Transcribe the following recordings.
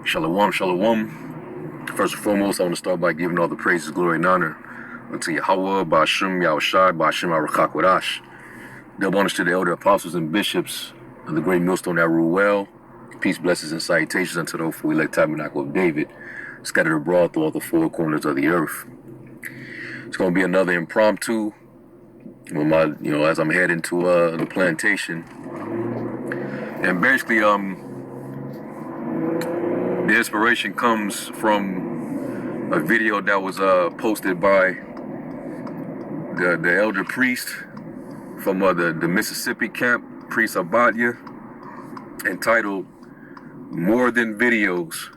Shalom, shalom. First and foremost, I want to start by giving all the praises, glory, and honor unto Yahweh, Ba'ashem, Yahushai, Ba'ashem, Arakak, Double honors to the elder apostles and bishops of the great millstone that rule well. Peace, blessings, and salutations unto the hopeful elect tabernacle of David, scattered abroad through all the four corners of the earth. It's going to be another impromptu with my, as I'm heading to the plantation. And basically, the inspiration comes from a video that was posted by the elder priest from the Mississippi camp, Priest Abadia, entitled "More Than Videos."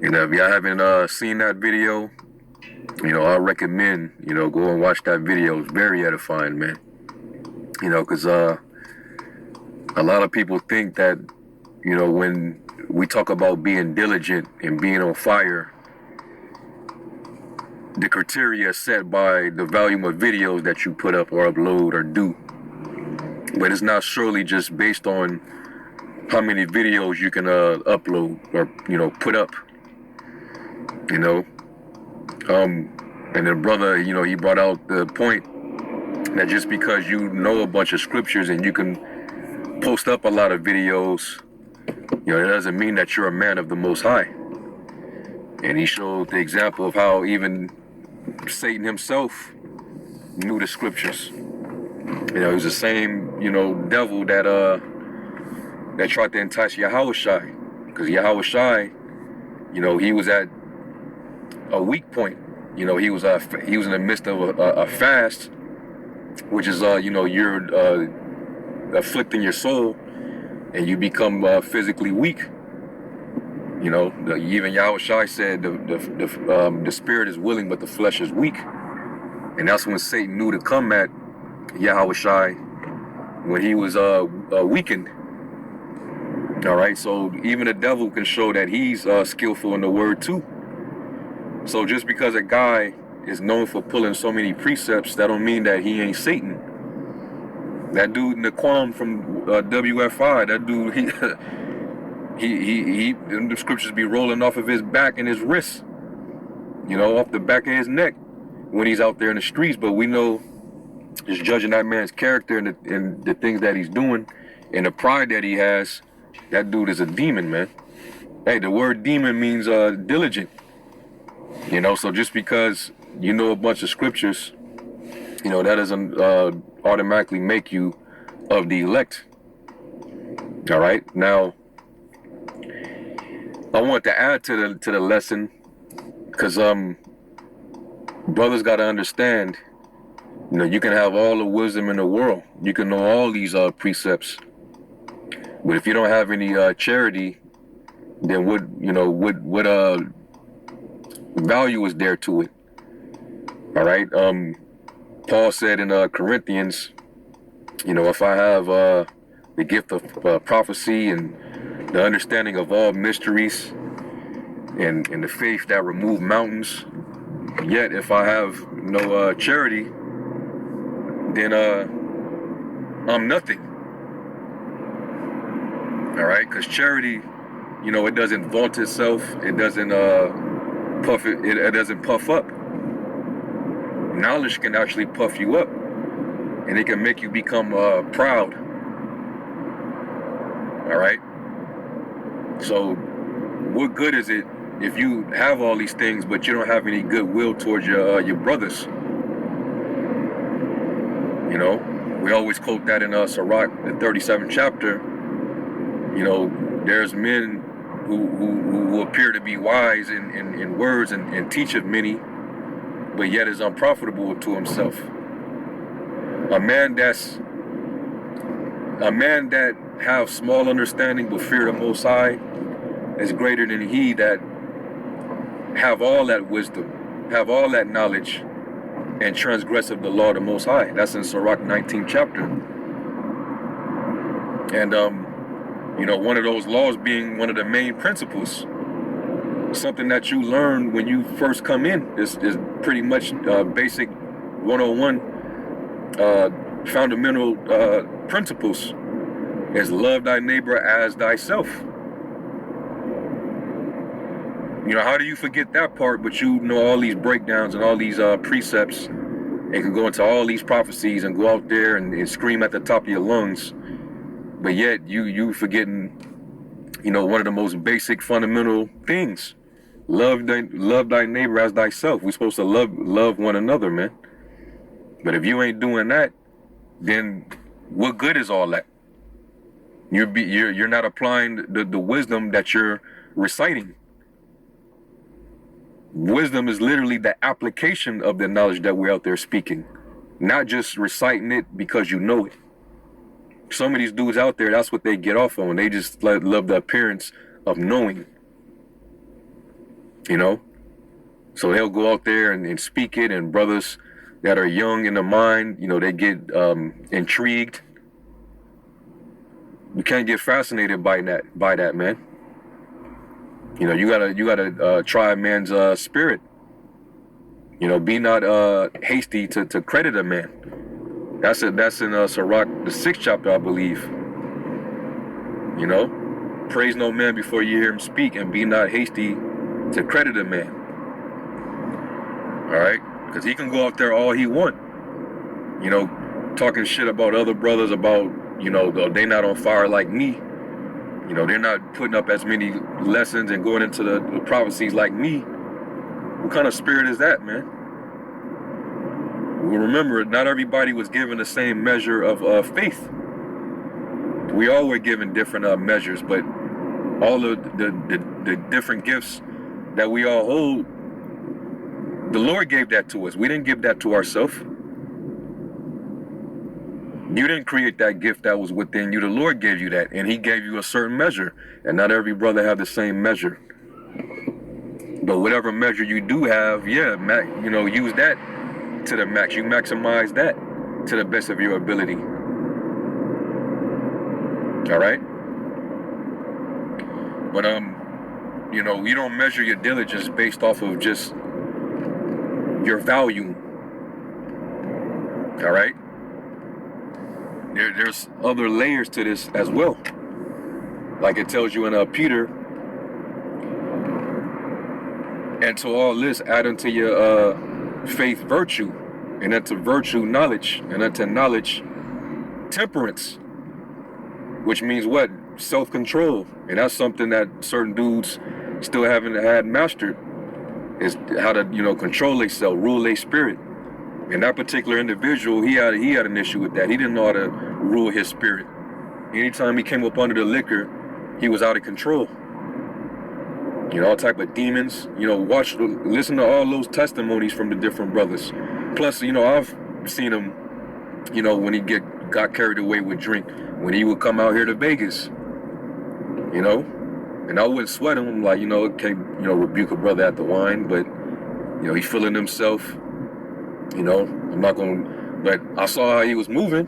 And if y'all haven't seen that video, I recommend, go and watch that video. It's very edifying, man. Because a lot of people think that, when we talk about being diligent and being on fire, the criteria set by the volume of videos that you put up or upload or do. But it's not surely just based on how many videos you can upload or, put up, And the brother, he brought out the point that just because you know a bunch of scriptures and you can post up a lot of videos, it doesn't mean that you're a man of the Most High. And he showed the example of how even Satan himself knew the scriptures. It was the same, devil that tried to entice Yahushai. Because Yahushai, he was at a weak point. He was in the midst of a fast, which is you're afflicting your soul, and you become physically weak. Even Yahushua said the spirit is willing, but the flesh is weak. And that's when Satan knew to come at Yahushua, when he was weakened. All right, so even the devil can show that he's skillful in the word too. So just because a guy is known for pulling so many precepts, that don't mean that he ain't Satan. That dude Naquan from WFI, that dude, the scriptures be rolling off of his back and his wrists, off the back of his neck when he's out there in the streets. But we know, just judging that man's character and the things that he's doing and the pride that he has, that dude is a demon, man. Hey, the word demon means diligent. So just because you know a bunch of scriptures, that doesn't automatically make you of the elect. All right. Now, I want to add to the lesson, because brothers got to understand, you can have all the wisdom in the world, you can know all these precepts, but if you don't have any charity, then what value is there to it? All right. Paul said in Corinthians, if I have the gift of prophecy and the understanding of all mysteries and the faith that remove mountains, yet if I have no charity, then I'm nothing. All right, because charity, it doesn't vaunt itself, it doesn't puff it doesn't puff up. Knowledge can actually puff you up, and it can make you become proud. All right. So, what good is it if you have all these things, but you don't have any goodwill towards your brothers? We always quote that in Sirach, the 37th chapter. There's men who appear to be wise in words and teach of many, but yet is unprofitable to himself. A man that have small understanding but fear the Most High is greater than he that have all that wisdom, have all that knowledge, and transgress of the law of the Most High. That's in Sirach 19th chapter. And one of those laws being one of the main principles, something that you learn when you first come in, is pretty much basic 101 fundamental principles, is love thy neighbor as thyself. You know, how do you forget that part, but you know all these breakdowns and all these precepts, and can go into all these prophecies and go out there and scream at the top of your lungs, but yet you forgetting, you know, one of the most basic fundamental things. Love thy neighbor as thyself. We're supposed to love one another, man. But if you ain't doing that, then what good is all that? You're not applying the wisdom that you're reciting. Wisdom is literally the application of the knowledge that we're out there speaking, not just reciting it because you know it. Some of these dudes out there, that's what they get off on. They just love the appearance of knowing, you know? So they'll go out there and speak it, and brothers that are young in the mind, you know, they get intrigued. You can't get fascinated by that, man. You know, you gotta try a man's spirit. You know, be not hasty to credit a man. That's in Sirach, the 6th chapter, I believe. You know, praise no man before you hear him speak, and be not hasty to credit a man. All right, because he can go out there all he want. You know, talking shit about other brothers, about, you know, they not on fire like me. You know, they're not putting up as many lessons and going into the prophecies like me. What kind of spirit is that, man? Well, remember, not everybody was given the same measure of faith. We all were given different measures, but all of the different gifts that we all hold, the Lord gave that to us. We didn't give that to ourselves. You didn't create that gift that was within you. The Lord gave you that, and he gave you a certain measure. And not every brother have the same measure. But whatever measure you do have, yeah, you know, use that to the max. You maximize that to the best of your ability. All right? But, you know, you don't measure your diligence based off of just your value. All right? There's other layers to this as well. Like it tells you in Peter, and to all this add unto your faith virtue, and unto virtue knowledge, and unto knowledge temperance, which means what? Self-control. And that's something that certain dudes still haven't had mastered, is how to, you know, control themselves, rule their spirit. And that particular individual, he had an issue with that. He didn't know how to rule his spirit. Anytime he came up under the liquor, he was out of control. You know, all type of demons. You know, listen to all those testimonies from the different brothers. Plus, you know, I've seen him, you know, when he got carried away with drink, when he would come out here to Vegas, you know, and I wouldn't sweat him. I'm like, you know, can't, you know, rebuke a brother at the wine, but, you know, he's feeling himself. You know, I'm not going to, but I saw how he was moving.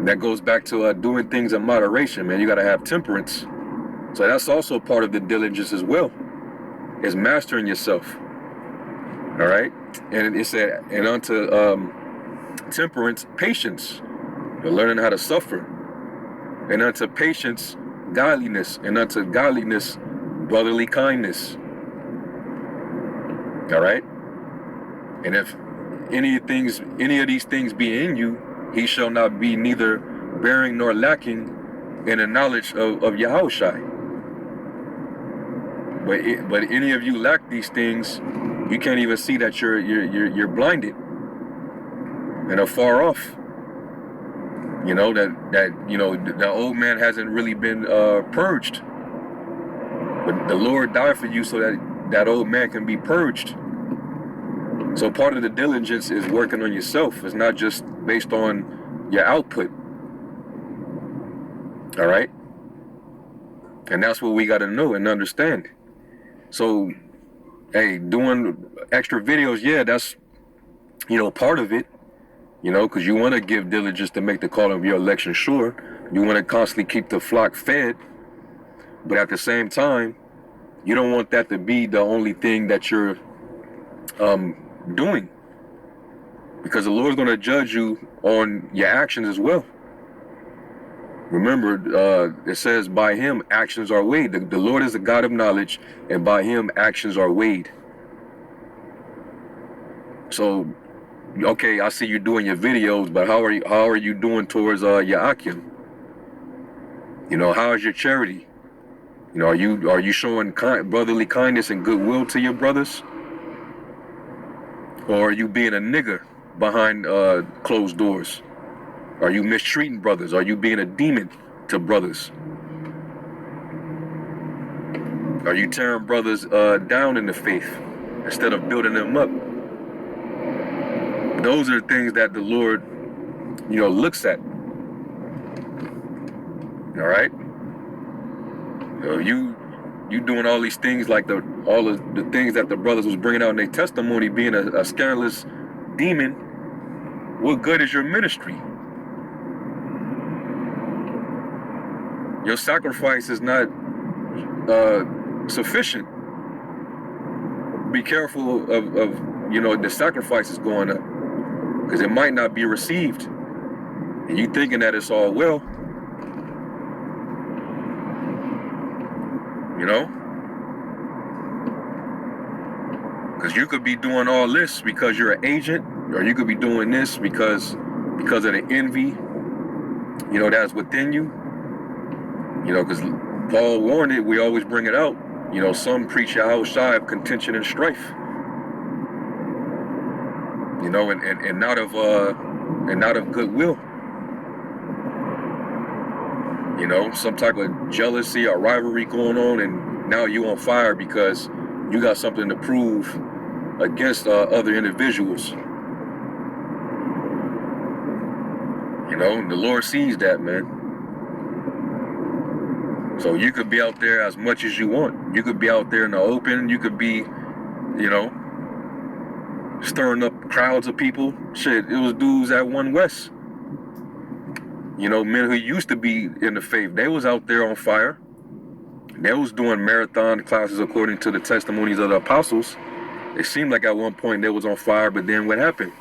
That goes back to doing things in moderation, man. You got to have temperance. So that's also part of the diligence as well, is mastering yourself. All right? And it said, and unto temperance, patience. You're learning how to suffer. And unto patience, godliness. And unto godliness, brotherly kindness. All right? And if any of these things be in you, he shall not be neither bearing nor lacking in the knowledge of Yahushua. But any of you lack these things, you can't even see that you're blinded and are far off. You know, that you know, the old man hasn't really been purged. But the Lord died for you so that old man can be purged. So part of the diligence is working on yourself. It's not just based on your output. All right? And that's what we got to know and understand. So, hey, doing extra videos, yeah, that's, you know, part of it. You know, because you want to give diligence to make the call of your election sure. You want to constantly keep the flock fed. But at the same time, you don't want that to be the only thing that you're doing, because the Lord's going to judge you on your actions as well. Remember, it says by him actions are weighed. The Lord is the God of knowledge, and by him actions are weighed. So, okay, I see you doing your videos, but how are you doing towards your akim? You know, how is your charity? You know, are you showing brotherly kindness and goodwill to your brothers? Or are you being a nigger behind closed doors? Are you mistreating brothers? Are you being a demon to brothers? Are you tearing brothers down in the faith instead of building them up? Those are things that the Lord, you know, looks at. All right? You doing all these things like all of the things that the brothers was bringing out in their testimony, being a scandalous demon. What good is your ministry? Your sacrifice is not sufficient. Be careful of you know, the sacrifices going up, because it might not be received, and you thinking that it's all well. You know, because you could be doing all this because you're an agent, or you could be doing this because of the envy, you know, that's within you. You know, because Paul warned it, we always bring it out. You know, some preach Yahushua of contention and strife. You know, and not of goodwill. You know, some type of jealousy or rivalry going on, and now you on fire because you got something to prove against other individuals. You know, the Lord sees that, man. So you could be out there as much as you want. You could be out there in the open. You could be, you know, stirring up crowds of people. Shit, it was dudes at One West. You know, men who used to be in the faith, they was out there on fire. They was doing marathon classes according to the testimonies of the apostles. It seemed like at one point they was on fire, but then what happened?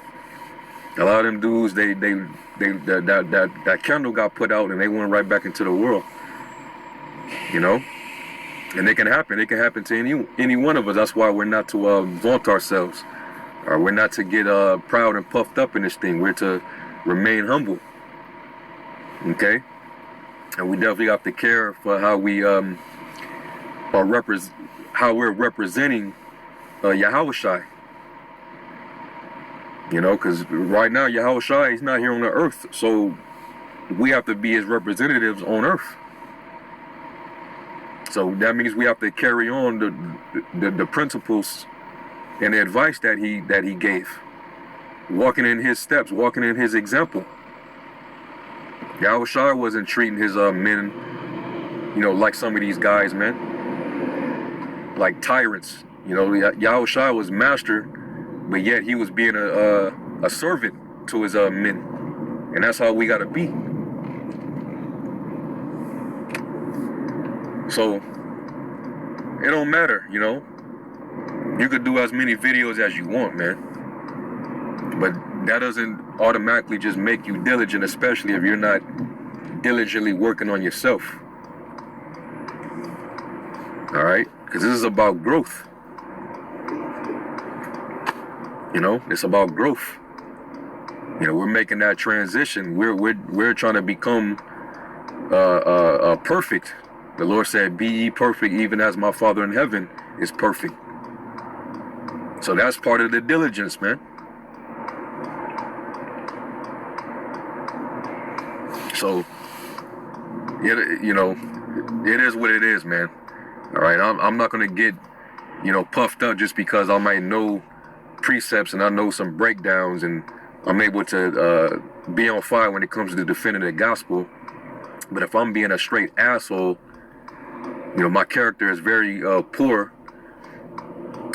A lot of them dudes, that candle got put out and they went right back into the world. You know? And it can happen. It can happen to any one of us. That's why we're not to vaunt ourselves. Or we're not to get proud and puffed up in this thing. We're to remain humble. Okay? And we definitely have to care for how we how we're representing Yahushua. You know, because right now Yahushua, he's not here on the earth, so we have to be his representatives on earth. So that means we have to carry on the principles and the advice that he gave, walking in his steps, walking in his example. Yahushua wasn't treating his men, you know, like some of these guys, man, like tyrants. You know, Yahushua was master, but yet he was being a servant to his men, and that's how we gotta be. So it don't matter, you know. You could do as many videos as you want, man, but that doesn't automatically just make you diligent, especially if you're not diligently working on yourself. All right, because this is about growth. You know, it's about growth. You know, we're making that transition. We're trying to become perfect. The Lord said, "Be ye perfect, even as my Father in heaven is perfect." So that's part of the diligence, man. So, you know, it is what it is, man. All right, I'm not gonna get, you know, puffed up just because I might know precepts and I know some breakdowns and I'm able to be on fire when it comes to defending the gospel. But if I'm being a straight asshole, you know, my character is very poor,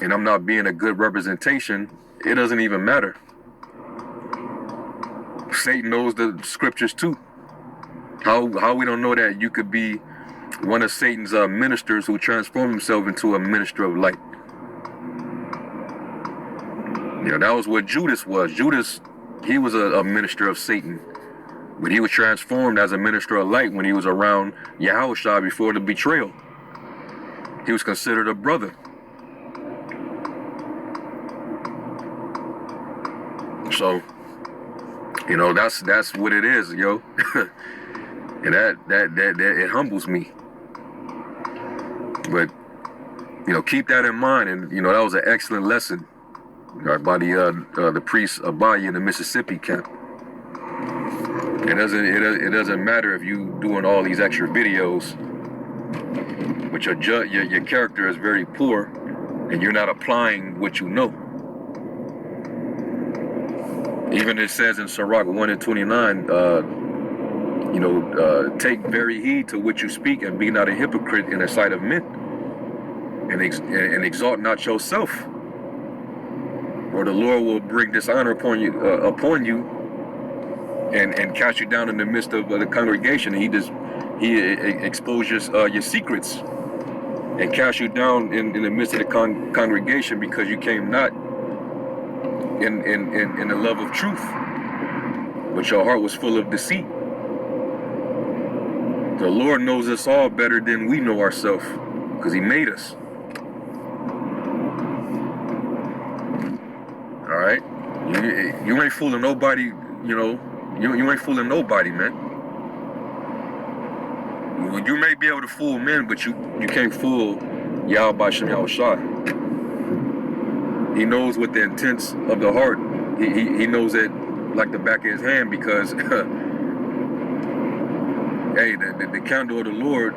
and I'm not being a good representation, it doesn't even matter. Satan knows the scriptures too. How we don't know that you could be one of Satan's ministers who transformed himself into a minister of light? You know, that was what Judas was. Judas, he was a minister of Satan. But he was transformed as a minister of light when he was around Yahushua before the betrayal. He was considered a brother. So, you know, that's what it is, yo. And that it humbles me. But, you know, keep that in mind. And, you know, that was an excellent lesson by the priest Abayi in the Mississippi camp. It doesn't matter if you doing all these extra videos, but your character is very poor, and you're not applying what you know. Even it says in Sirach 1:29, you know, take very heed to what you speak, and be not a hypocrite in the sight of men, and exalt not yourself, or the Lord will bring dishonor upon you, and cast you down in the midst of the congregation. He exposes your secrets and cast you down in the midst of the congregation, because you came not in the love of truth, but your heart was full of deceit. The Lord knows us all better than we know ourselves, because he made us. All right? You ain't fooling nobody, you know. You ain't fooling nobody, man. You may be able to fool men, but you can't fool Yahweh Shem Yahushua. He knows what the intents of the heart. He knows it like the back of his hand, because hey, the candle of the Lord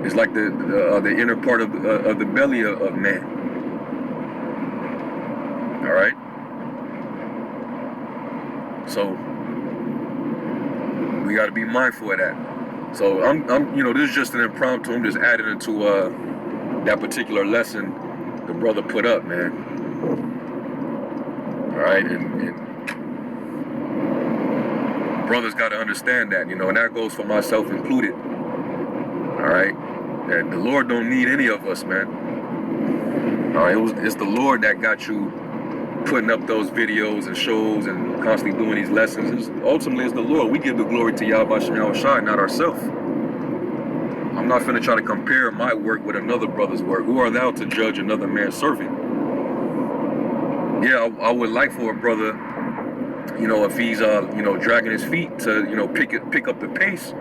is like the inner part of the belly of man. All right. So we got to be mindful of that. So I'm you know, this is just an impromptu. I'm just adding into that particular lesson the brother put up, man. All right, and brothers got to understand that, you know, and that goes for myself included. All right, that the Lord don't need any of us, man. All right, it's the Lord that got you putting up those videos and shows and constantly doing these lessons. Ultimately, it's the Lord. We give the glory to Yahweh Shem Yahushua, not ourselves. I'm not finna try to compare my work with another brother's work. Who are thou to judge another man's servant? Yeah, I would like for a brother, you know, if he's you know, dragging his feet, to, you know, pick up the pace.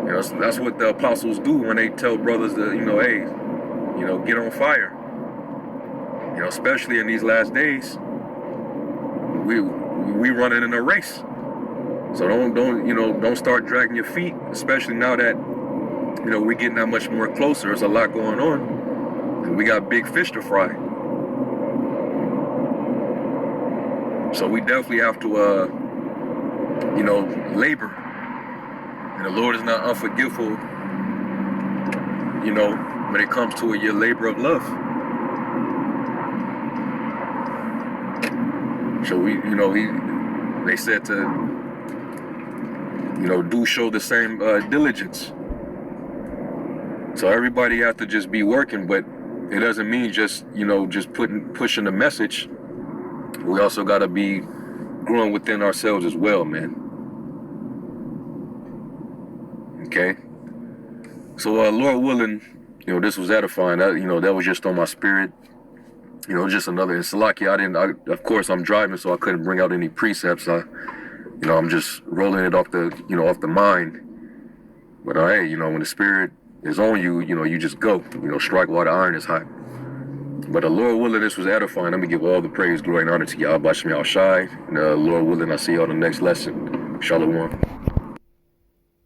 You know, that's what the apostles do when they tell brothers to, you know, hey, you know, get on fire. You know, especially in these last days, we running in a race. So don't start dragging your feet, especially now that, you know, we're getting that much more closer. There's a lot going on, and we got big fish to fry. So we definitely have to, you know, labor. And the Lord is not unforgiveful, you know, when it comes to your labor of love. So you know, they said to, you know, do show the same diligence. So everybody have to just be working, but it doesn't mean just, you know, just pushing the message. We also got to be growing within ourselves as well, man. Okay. So Lord willing, you know, this was edifying. You know, that was just on my spirit. You know, just another. And Salaki, of course, I'm driving, so I couldn't bring out any precepts. You know, I'm just rolling it off the, you know, off the mind. But hey, you know, when the spirit is on you, you know, you just go. You know, strike while the iron is hot. But the Lord willing, this was edifying. Let me give all the praise, glory, and honor to Yahweh Shem Yahushua. And Lord willing, I'll see you on the next lesson. Shalom.